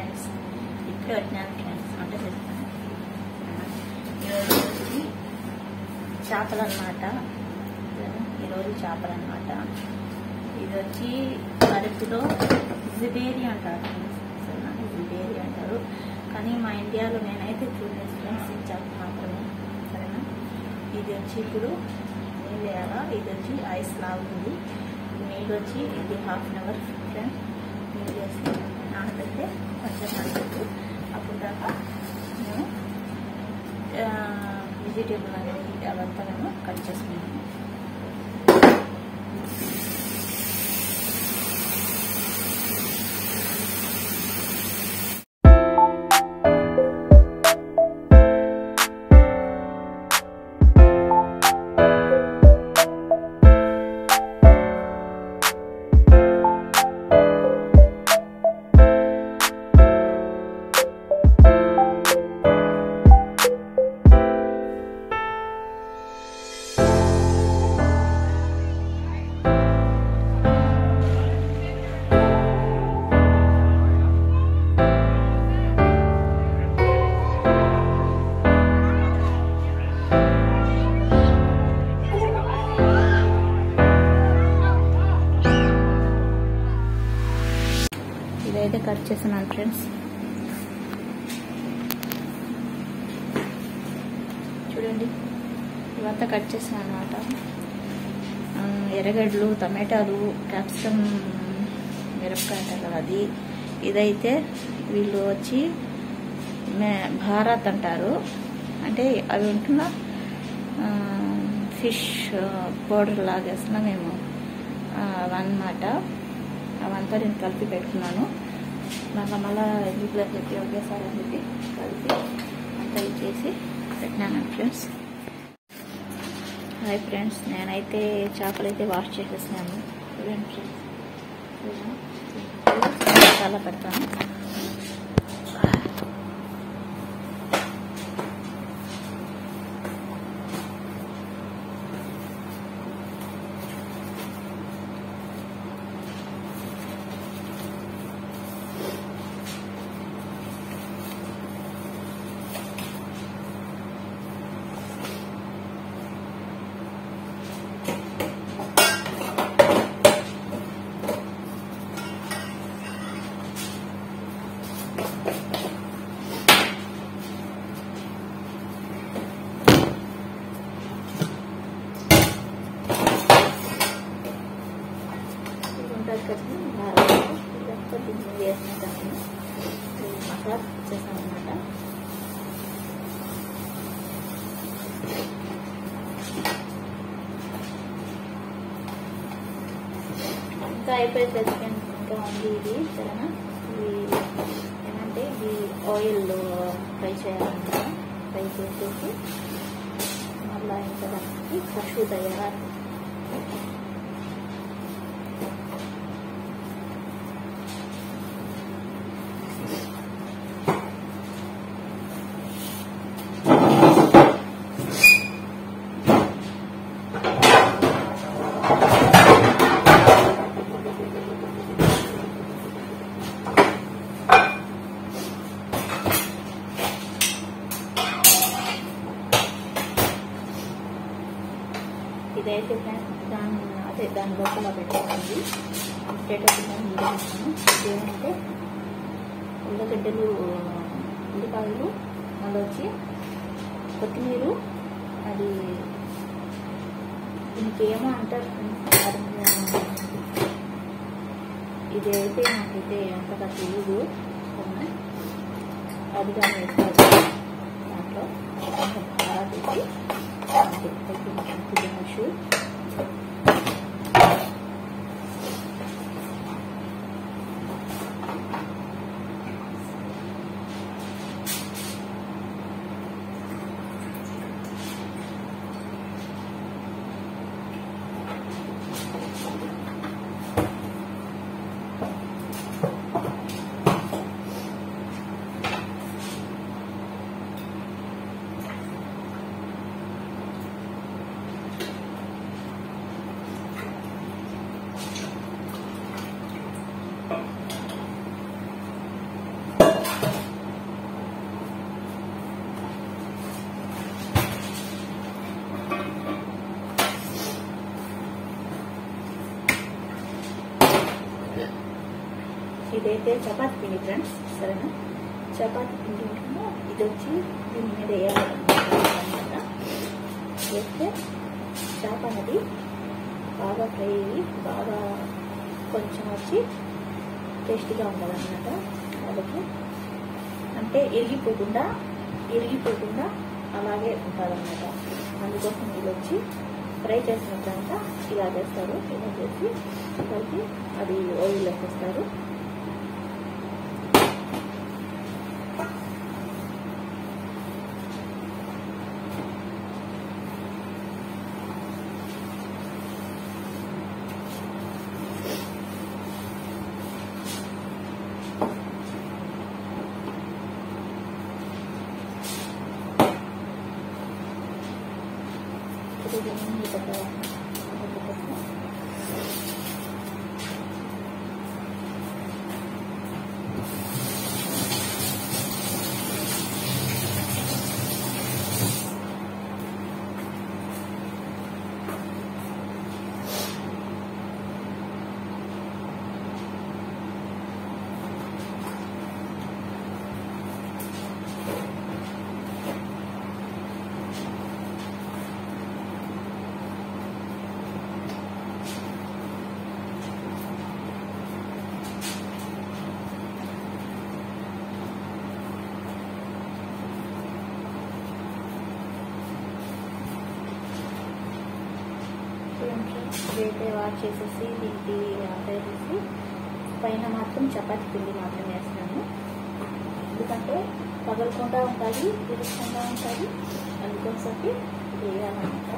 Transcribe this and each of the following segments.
Friends, ఇప్పుడే వచ్చినాను friends, వంట చేస్తాను. ఈరోజు చేపలు అన్నమాట. ఈరోజు చేపలు అన్నమాట. ఇది వచ్చి అరకులో జిబేరి అంటారు, జిబేరి అంటారు. కానీ మా ఇండియాలో నేనైతే చూడలేదు ఫ్రెండ్స్, ఇది చేప మాత్రమే. సరేనా? ఇది వచ్చి ఇప్పుడు నీళ్ళు వేయాలా. ఇది వచ్చి ఐస్ లాగుతుంది. నీళ్ళు వచ్చి ఇది ½ అన్ అవర్ ఫ్రెండ్స్ నీళ్ళు వేసి నానబెడితే కొంచెం నానబెట్టు. అప్పుడు దాకా మేము వెజిటేబుల్ అనేది అవంతా మేము కట్ చేసుకున్నాము. ఇదైతే కట్ చేస్తున్నాను ఫ్రెండ్స్. చూడండి, ఇవంతా కట్ చేసాను అనమాట. ఎర్రగడ్డలు, టమాటాలు, క్యాప్సికమ్, మిరపకాయ అంటారు కదా అది. ఇదైతే వీళ్ళు వచ్చి భారత్ అంటారు, అంటే అవి ఉంటున్న ఫిష్ పౌడర్ లాగేస్తున్నా మేము అవన్నమాట. అవంతా నేను కలిపి పెట్టుకున్నాను. మళ్ళా ఎందుకు చెప్పి ఒకేసారి అని చెప్పి కలిపి అంతా ఇచ్చేసి పెట్టినాను ఫ్రెండ్స్. హాయ్ ఫ్రెండ్స్, నేనైతే చేపలు అయితే వాష్ చేసేసినాను. చూడండి ఫ్రెండ్స్, మసాలా పెడతాను. మసాలా చేసాను అన్నమాట. ఇంకా అయిపోయింది, ఇంకా ఉంది ఇది. సరేనా? ఇది ఏమంటే ఇది ఆయిల్లో ఫ్రై చేయాలన్నమాట. ఫ్రై చేసేసి మళ్ళీ ఇంకా దానికి ఖుషు తయారు. ఇదైతే దాని లోపల పెట్టుకోండి. ఇదేంటంటే ఉల్లగడ్డలు, ఉల్లిపాయలు, మళ్ళీ వచ్చి కొత్తిమీర, అది ఇంకేమో అంటారు. ఇది అయితే నాకైతే అంతగా తెలియదు. అది కానీ వేస్తారు దాంట్లో కొంచెం బాగా పెట్టి షూ ఇదైతే చపాతి పిండి ఫ్రెండ్స్, సరేనా? చపాతి పిండి ఉంటుందో ఇది వచ్చి దీని మీద వేయాలన్నమాట. వేస్తే చేప అనేది బాగా ఫ్రై అయ్యి బాగా కొంచెం వచ్చి టేస్టీగా ఉండాలన్నమాట. కాబట్టి అంటే ఇరిగిపోకుండా అలాగే ఉంటుందన్నమాట. అందుకోసం ఇది వచ్చి ఫ్రై చేసినప్పుడంతా ఇలా చేస్తారు. ఇలా చేసి కలిపి అది ఆయిల్లో వేస్తారు. ఇదైతే వాష్ చేసేసి దీనికి ఆపేసేసి పైన మాత్రం చపాతి పిండి మాత్రం వేస్తున్నాను. ఎందుకంటే పగలకుండా ఉంటుంది, తిరగకుండా ఉంటుంది, అందుకోసం వేయాలన్నమాట.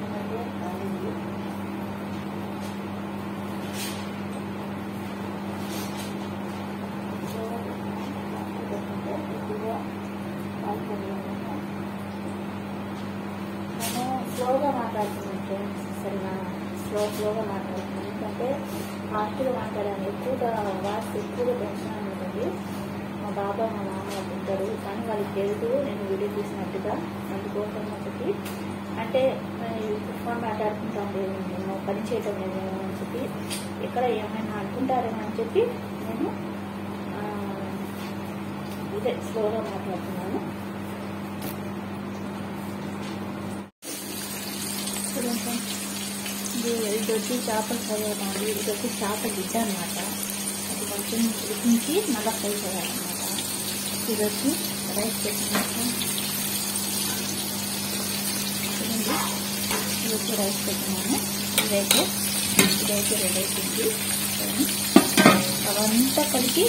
అలాగే కాలింది. స్లోగా మాట్లాడుతున్నాను ఫ్రెండ్స్, సరేనా? స్లోగా మాట్లాడుతున్నాను. ఎందుకంటే ఫాస్ట్గా మాట్లాడాను. ఎక్కువగా టెన్షన్ ఉంటుంది. మా బాబా మా నాన్న ఉంటారు, కానీ వాళ్ళకి తెలుసు నేను వీడియో తీసినట్టుగా. అందుకోసం ఒకటి అంటే ఫోన్ మాట్లాడుకుంటాను, నేను పని చేయటం లేదు అని చెప్పి, ఎక్కడ ఏమైనా అనుకుంటారేమో అని చెప్పి నేను ఇదే స్లోగా మాట్లాడుతున్నాను. ఇది వచ్చి చేపలు ఫ్రై అవుతుంది. ఇది వచ్చి చేపల గిడ్డ అనమాట. అది కొంచెం ఉడికించి మళ్ళీ ఫ్రై చేయాలన్నమాట. ఇది వచ్చి రైస్ పెట్టినట్టు ఇది వచ్చి రైస్ పెట్టినాను. ఇదైతే రెడీ అయిపోయింది. అవంతా కలిపి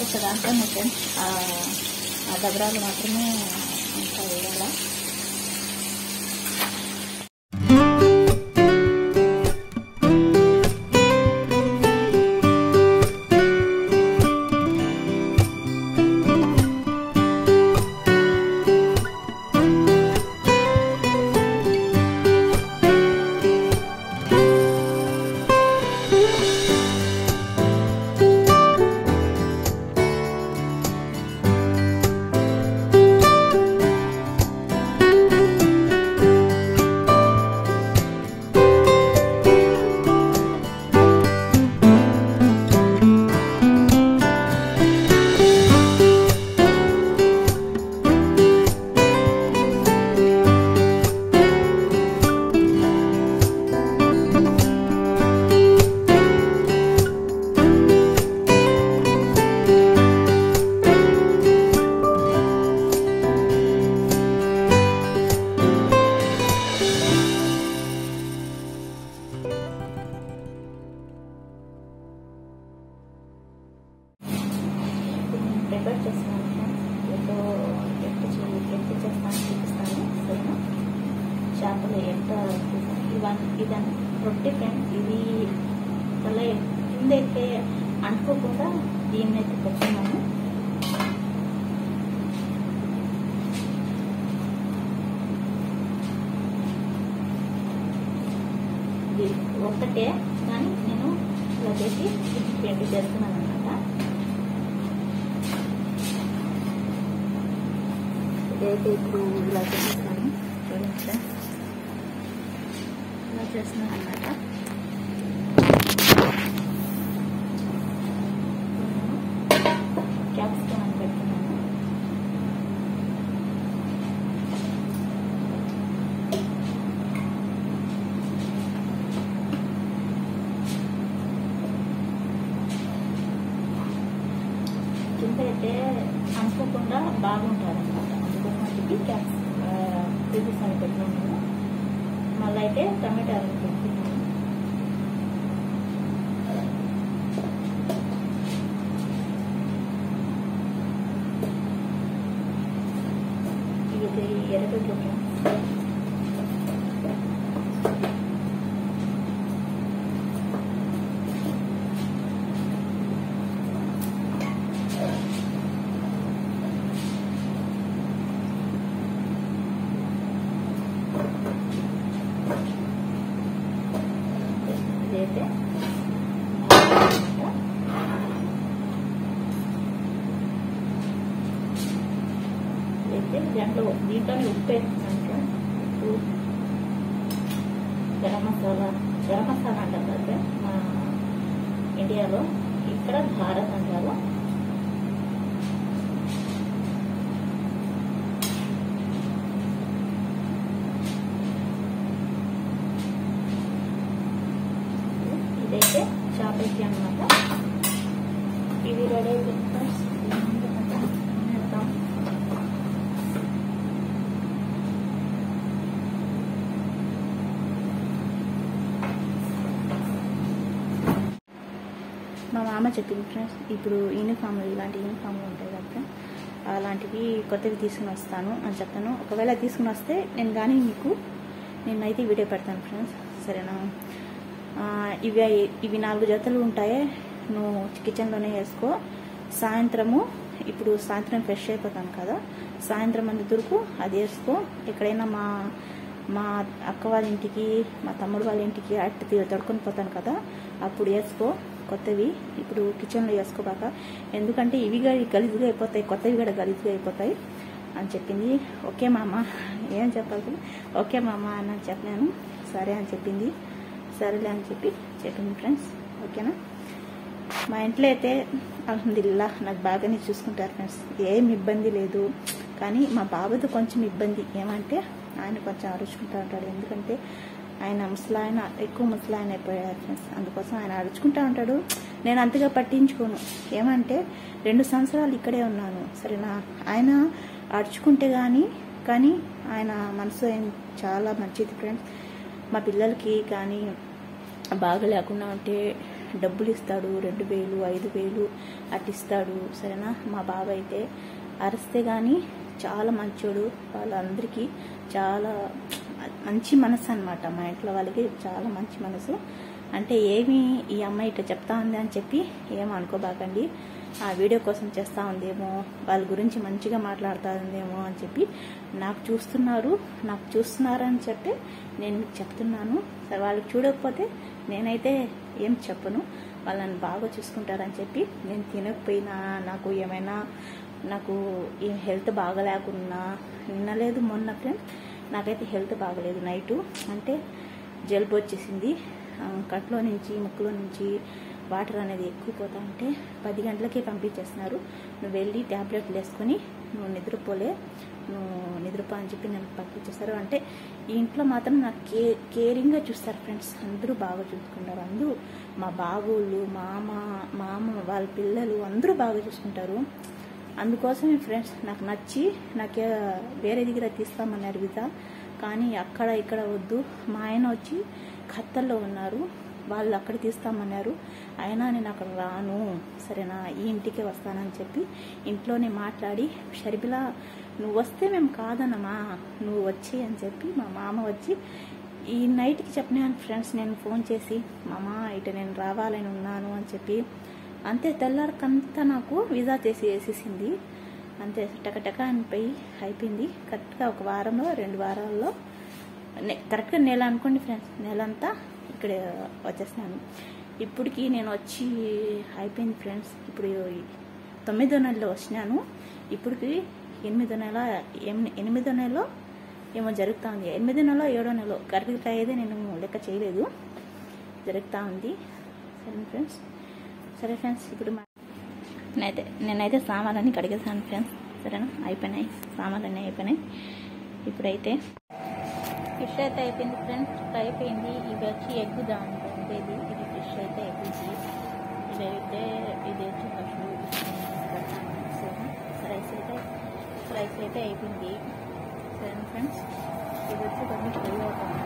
ఒక దాంట్లో మొత్తం ఆ దబరాలు మాత్రమే అంతా వేయాల. ప్రిపేర్ చేస్తున్నాను ఫ్రెండ్స్. ఎంత చేస్తాను చూపిస్తాను. సరేనా? చేపలు ఎంత ఇదని రొట్టె ఫ్రెండ్స్. ఇది అలా కిందైతే అంటుకోకుండా దీన్ని అయితే పెట్టుకున్నాను. ఇది ఒక్కటే కానీ నేను ఇలా చేసి పెండి చేస్తున్నాను అనమాట. ఇదైతే ఇప్పుడు ఇలా చేస్తాను చూడండి. ఇలా చేస్తున్నాను అన్నమాట. హెల్త్ అయితే అనుకోకుండా బాగుంటుంది అనమాట. అందుకోసం చెప్పి క్యాప్స్ అని పెట్టుకున్నాను. మళ్ళీ అయితే టమాటాలు పెట్టుకున్నాను. ఇది ఎర్రగడ్డలు ఇదైతే దీంట్లోనే ఉప్పు వేస్తున్నాను. ఉప్పు, గరం మసాలా అంటారు కదా మా ఇండియాలో, ఇక్కడ భారత్ అంటారు. ఇదైతే చాపేసి అన్నమాట. ఇవి రెడీ అయిపోతాం. మా మామ చెప్పింది ఫ్రెండ్స్, ఇప్పుడు యూనిఫామ్లు ఇలాంటి యూనిఫామ్లు ఉంటాయి కదా, అలాంటివి కొత్తవి తీసుకుని వస్తాను అని చెప్తాను. ఒకవేళ తీసుకుని వస్తే నేను కానీ నేనైతే వీడియో పెడతాను ఫ్రెండ్స్, సరేనా. ఇవి 4 జతలు ఉంటాయి. నువ్వు కిచెన్లోనే వేసుకో. ఇప్పుడు సాయంత్రం ఫ్రెష్ అయిపోతాను కదా, సాయంత్రం అందు దొరుకు అది వేసుకో. ఎక్కడైనా మా అక్క వాళ్ళ ఇంటికి, మా తమ్ముడు వాళ్ళ ఇంటికి అట్టి తడుకొని పోతాను కదా, అప్పుడు వేసుకో కొత్తవి. ఇప్పుడు కిచెన్లో వేసుకోబాక, ఎందుకంటే ఇవి గలీజ్గా అయిపోతాయి, కొత్తవి కూడా గలీజ్గా అయిపోతాయి అని చెప్పింది. ఓకే మామ, ఏం చెప్పాలి, ఓకే మామ అని చెప్పాను. సరే అని చెప్పింది. సరేలే అని చెప్పింది ఫ్రెండ్స్. ఓకేనా. మా ఇంట్లో అయితే అల్హమ్దులిల్లా నాకు బాగానే చూసుకుంటారు ఫ్రెండ్స్, ఏం ఇబ్బంది లేదు. కానీ మా బాబుతో కొంచెం ఇబ్బంది ఏమంటే, ఆయన కొంచెం అరుచుకుంటూ ఉంటాడు. ఎందుకంటే ఆయన ఎక్కువ ముసలాయన అయిపోయాడు ఫ్రెండ్స్, అందుకోసం ఆయన అరుచుకుంటూ ఉంటాడు. నేను అంతగా పట్టించుకోను. ఏమంటే 2 సంవత్సరాలు ఇక్కడే ఉన్నాను, సరేనా. ఆయన అరుచుకుంటే కానీ ఆయన మనసు చాలా మంచిది ఫ్రెండ్స్. మా పిల్లలకి కానీ బాగా లేకుండా ఉంటే డబ్బులు ఇస్తాడు, 2000 5000 అట్టిస్తాడు, సరేనా. మా బాబు అయితే అరిస్తే కానీ చాలా మంచోడు. వాళ్ళందరికీ చాలా మంచి మనసు అనమాట. మా ఇంట్లో వాళ్ళకి చాలా మంచి మనసు. అంటే ఏమి ఈ అమ్మాయి ఇట్లా చెప్తా ఉంది అని చెప్పి ఏమో అనుకోబాకండి. ఆ వీడియో కోసం చేస్తూ ఉందేమో, వాళ్ళ గురించి మంచిగా మాట్లాడుతూ ఉందేమో అని చెప్పి నాకు చూస్తున్నారని చెప్పి నేను మీకు చెప్తున్నాను. సరే, వాళ్ళకి చూడకపోతే నేనైతే ఏం చెప్పను. వాళ్ళని బాగా చూసుకుంటారని చెప్పి, నేను తినకపోయినా, నాకు ఈ హెల్త్ బాగలేకున్నా, నిన్న లేదు మొన్న ఫ్రెండ్స్ నాకైతే హెల్త్ బాగలేదు. నైటు అంటే జలుబు వచ్చేసింది. కట్లో నుంచి ముక్కులో నుంచి వాటర్ అనేది ఎక్కువ పోతా ఉంటే 10 గంటలకే పంపించేస్తున్నారు. నువ్వు వెళ్ళి ట్యాబ్లెట్లు వేసుకొని నువ్వు నిద్రపో అని చెప్పి నన్ను పంపించేస్తారు. అంటే ఈ ఇంట్లో మాత్రం నాకు కేరింగ్గా చూస్తారు ఫ్రెండ్స్. అందరూ బాగా చూసుకుంటారు. అందరూ మా బాబోళ్ళు, మా అమ్మ వాళ్ళ పిల్లలు అందరూ బాగా చూసుకుంటారు. అందుకోసమే ఫ్రెండ్స్ నాకు నచ్చి నాకు వేరే దగ్గర తీస్తామన్నారు వీసా, కానీ అక్కడ ఇక్కడ వద్దు. మా ఆయన వచ్చి ఖత్తర్లో ఉన్నారు, వాళ్ళు అక్కడ తీస్తామన్నారు. అయినా నేను అక్కడ రాను, సరేనా, ఈ ఇంటికే వస్తానని చెప్పి ఇంట్లోనే మాట్లాడి, షర్బిలా నువ్వు వస్తే మేము కాదనమా, నువ్వు వచ్చి అని చెప్పి మా మామ వచ్చి ఈ నైట్కి చెప్పినాను ఫ్రెండ్స్. నేను ఫోన్ చేసి, మామ ఇటు నేను రావాలని ఉన్నాను అని చెప్పి, అంతే తెల్లారికంతా నాకు వీసా వేసేసింది. అంతే టకటక అనిపోయి అయిపోయింది. కరెక్ట్గా 1 వారంలో 2 వారాల్లో కరెక్ట్గా నెల అనుకోండి ఫ్రెండ్స్, నెలంతా ఇక్కడ వచ్చేస్తాను. ఇప్పటికి నేను వచ్చి అయిపోయింది ఫ్రెండ్స్. ఇప్పుడు 9వ నెలలో వచ్చినాను. ఇప్పటికి 8వ నెలలో ఏమో జరుగుతూ ఉంది. 8వ నెలలో 7వ నెలలో కరెక్ట్గా అయితే నేను లెక్క చేయలేదు, జరుగుతూ ఉంది. సరే ఫ్రెండ్స్, ఇప్పుడు నేనైతే సామాన్లన్నీ కడిగేసాను ఫ్రెండ్స్, సరేనా. అయిపోయినాయి, సామాన్లన్నీ అయిపోయినాయి. ఇప్పుడైతే ఫిష్ అయితే అయిపోయింది ఫ్రెండ్స్, ఫ్రై అయిపోయింది. ఇది వచ్చి ఎగ్ దాంట్లో ఇది ఫిష్ అయితే అయిపోయింది. ఇది వచ్చి ఫస్ట్ అయితే అయిపోయింది. సరే ఫ్రెండ్స్, ఇది వచ్చి కొంచెం ఫ్రై అవుతుంది.